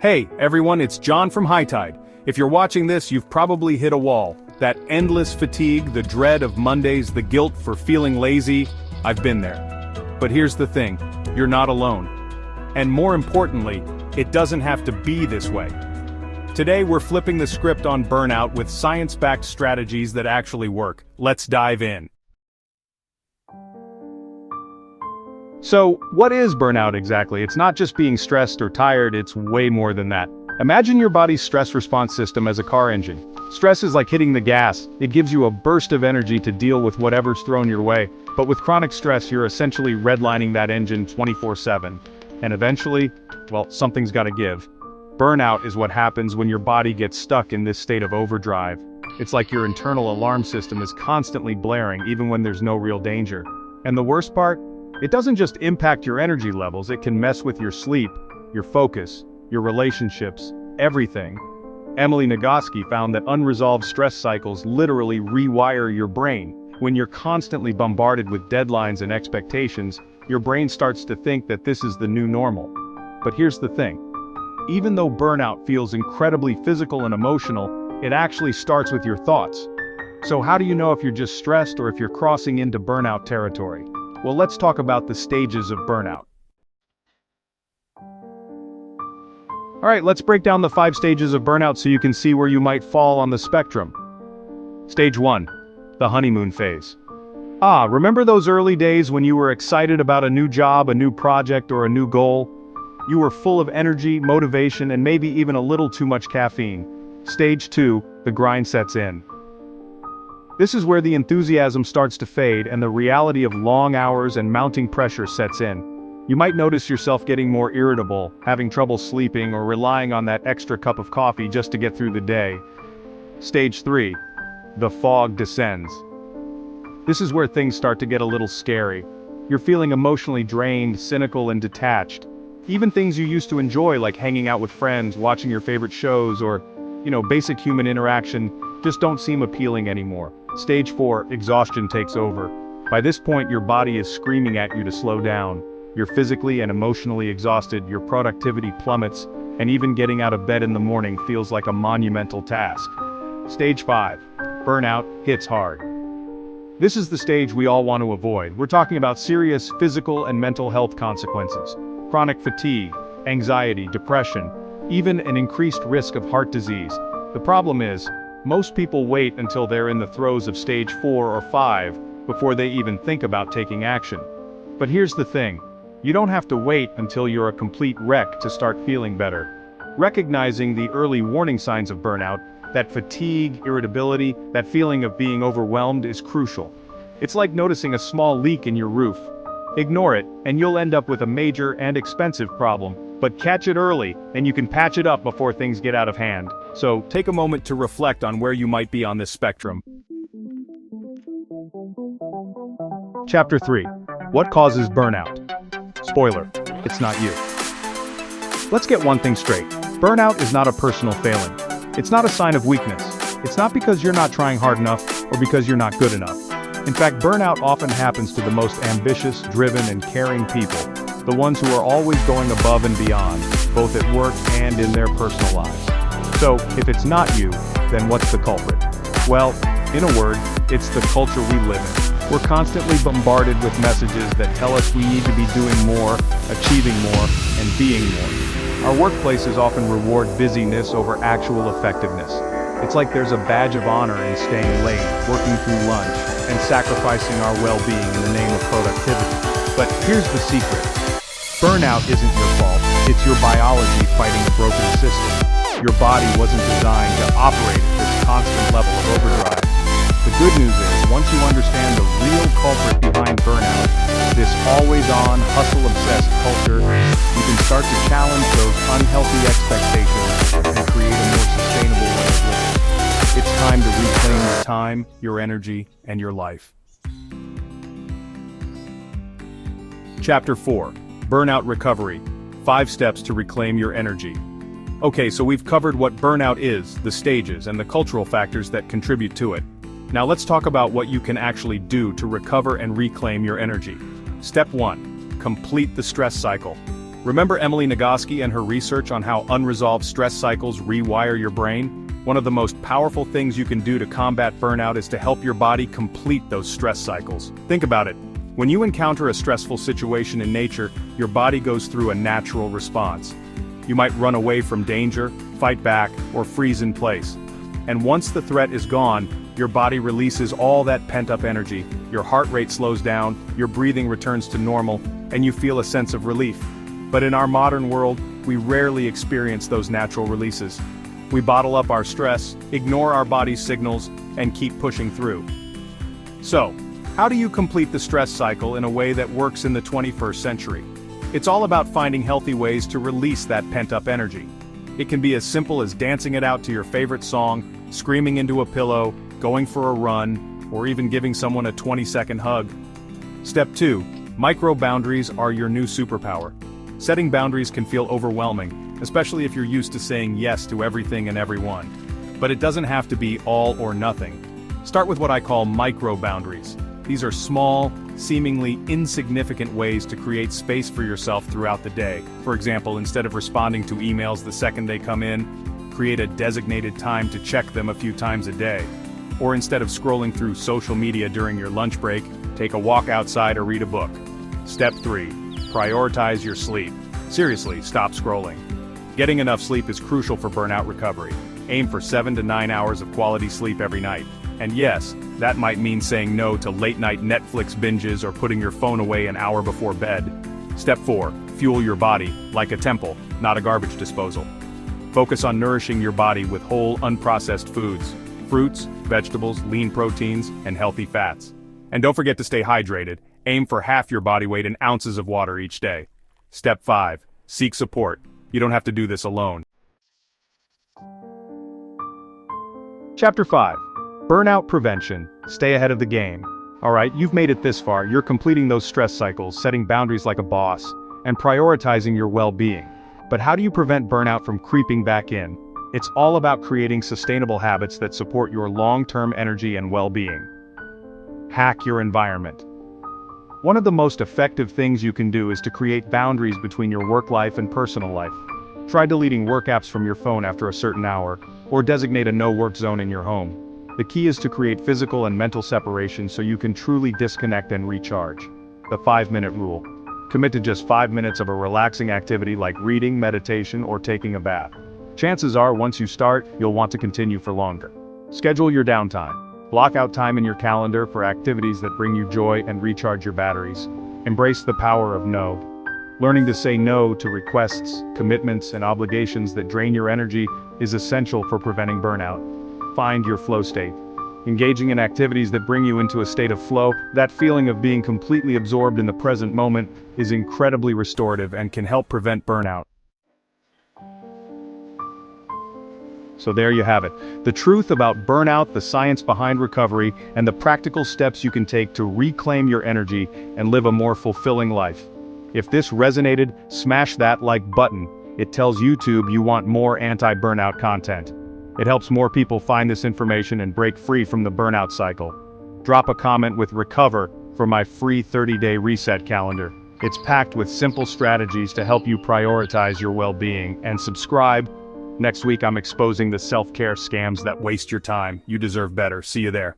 Hey, everyone, it's John from High Tide. If you're watching this, you've probably hit a wall. That endless fatigue, the dread of Mondays, the guilt for feeling lazy. I've been there. But here's the thing, you're not alone. And more importantly, it doesn't have to be this way. Today we're flipping the script on burnout with science-backed strategies that actually work. Let's dive in. So, what is burnout exactly? It's not just being stressed or tired, it's way more than that. Imagine your body's stress response system as a car engine. Stress is like hitting the gas. It gives you a burst of energy to deal with whatever's thrown your way. But with chronic stress, you're essentially redlining that engine 24/7. And eventually, well, something's gotta give. Burnout is what happens when your body gets stuck in this state of overdrive. It's like your internal alarm system is constantly blaring even when there's no real danger. And the worst part? It doesn't just impact your energy levels, it can mess with your sleep, your focus, your relationships, everything. Emily Nagoski found that unresolved stress cycles literally rewire your brain. When you're constantly bombarded with deadlines and expectations, your brain starts to think that this is the new normal. But here's the thing. Even though burnout feels incredibly physical and emotional, it actually starts with your thoughts. So how do you know if you're just stressed or if you're crossing into burnout territory? Well, let's talk about the stages of burnout. Alright, let's break down the 5 stages of burnout so you can see where you might fall on the spectrum. Stage 1. The honeymoon phase. Remember those early days when you were excited about a new job, a new project, or a new goal? You were full of energy, motivation, and maybe even a little too much caffeine. Stage 2. The grind sets in. This is where the enthusiasm starts to fade and the reality of long hours and mounting pressure sets in. You might notice yourself getting more irritable, having trouble sleeping, or relying on that extra cup of coffee just to get through the day. Stage 3. The fog descends. This is where things start to get a little scary. You're feeling emotionally drained, cynical, and detached. Even things you used to enjoy, like hanging out with friends, watching your favorite shows, or, basic human interaction, just don't seem appealing anymore. Stage 4. Exhaustion takes over. By this point, your body is screaming at you to slow down. You're physically and emotionally exhausted, your productivity plummets, and even getting out of bed in the morning feels like a monumental task. Stage 5. Burnout hits hard. This is the stage we all want to avoid. We're talking about serious physical and mental health consequences. Chronic fatigue, anxiety, depression, even an increased risk of heart disease. The problem is, most people wait until they're in the throes of stage 4 or 5 before they even think about taking action. But here's the thing. You don't have to wait until you're a complete wreck to start feeling better. Recognizing the early warning signs of burnout, that fatigue, irritability, that feeling of being overwhelmed is crucial. It's like noticing a small leak in your roof. Ignore it, and you'll end up with a major and expensive problem. But catch it early, and you can patch it up before things get out of hand. So, take a moment to reflect on where you might be on this spectrum. Chapter 3. What causes burnout? Spoiler, it's not you. Let's get one thing straight. Burnout is not a personal failing. It's not a sign of weakness. It's not because you're not trying hard enough, or because you're not good enough. In fact, burnout often happens to the most ambitious, driven, and caring people. The ones who are always going above and beyond, both at work and in their personal lives. So, if it's not you, then what's the culprit? Well, in a word, it's the culture we live in. We're constantly bombarded with messages that tell us we need to be doing more, achieving more, and being more. Our workplaces often reward busyness over actual effectiveness. It's like there's a badge of honor in staying late, working through lunch, and sacrificing our well-being in the name of productivity. But here's the secret. Burnout isn't your fault, it's your biology fighting a broken system. Your body wasn't designed to operate at this constant level of overdrive. The good news is, once you understand the real culprit behind burnout, this always-on, hustle-obsessed culture, you can start to challenge those unhealthy expectations and create a more sustainable way of living. It's time to reclaim your time, your energy, and your life. Chapter 4. Burnout Recovery. 5 steps to reclaim your energy. Okay, so we've covered what burnout is, the stages, and the cultural factors that contribute to it. Now let's talk about what you can actually do to recover and reclaim your energy. Step 1. Complete the stress cycle. Remember Emily Nagoski and her research on how unresolved stress cycles rewire your brain? One of the most powerful things you can do to combat burnout is to help your body complete those stress cycles. Think about it. When you encounter a stressful situation in nature, your body goes through a natural response. You might run away from danger, fight back, or freeze in place. And once the threat is gone, your body releases all that pent-up energy, your heart rate slows down, your breathing returns to normal, and you feel a sense of relief. But in our modern world, we rarely experience those natural releases. We bottle up our stress, ignore our body's signals, and keep pushing through. So, how do you complete the stress cycle in a way that works in the 21st century? It's all about finding healthy ways to release that pent-up energy. It can be as simple as dancing it out to your favorite song, screaming into a pillow, going for a run, or even giving someone a 20-second hug. Step 2. Micro-boundaries are your new superpower. Setting boundaries can feel overwhelming, especially if you're used to saying yes to everything and everyone. But it doesn't have to be all or nothing. Start with what I call micro-boundaries. These are small, seemingly insignificant ways to create space for yourself throughout the day. For example, instead of responding to emails the second they come in, create a designated time to check them a few times a day. Or instead of scrolling through social media during your lunch break, take a walk outside or read a book. Step 3. Prioritize your sleep. Seriously, stop scrolling. Getting enough sleep is crucial for burnout recovery. Aim for 7 to 9 hours of quality sleep every night. And yes, that might mean saying no to late-night Netflix binges or putting your phone away an hour before bed. Step 4. Fuel your body, like a temple, not a garbage disposal. Focus on nourishing your body with whole, unprocessed foods. Fruits, vegetables, lean proteins, and healthy fats. And don't forget to stay hydrated. Aim for half your body weight in ounces of water each day. Step 5. Seek support. You don't have to do this alone. Chapter 5. Burnout prevention. Stay ahead of the game. Alright, you've made it this far. You're completing those stress cycles, setting boundaries like a boss, and prioritizing your well-being. But how do you prevent burnout from creeping back in? It's all about creating sustainable habits that support your long-term energy and well-being. Hack your environment. One of the most effective things you can do is to create boundaries between your work life and personal life. Try deleting work apps from your phone after a certain hour, or designate a no-work zone in your home. The key is to create physical and mental separation so you can truly disconnect and recharge. The 5-minute rule. Commit to just 5 minutes of a relaxing activity like reading, meditation, or taking a bath. Chances are, once you start, you'll want to continue for longer. Schedule your downtime. Block out time in your calendar for activities that bring you joy and recharge your batteries. Embrace the power of no. Learning to say no to requests, commitments, and obligations that drain your energy is essential for preventing burnout. Find your flow state. Engaging in activities that bring you into a state of flow, that feeling of being completely absorbed in the present moment, is incredibly restorative and can help prevent burnout. So there you have it. The truth about burnout, the science behind recovery, and the practical steps you can take to reclaim your energy and live a more fulfilling life. If this resonated, smash that like button. It tells YouTube you want more anti-burnout content. It helps more people find this information and break free from the burnout cycle. Drop a comment with "Recover" for my free 30-day reset calendar. It's packed with simple strategies to help you prioritize your well-being. And subscribe. Next week I'm exposing the self-care scams that waste your time. You deserve better. See you there.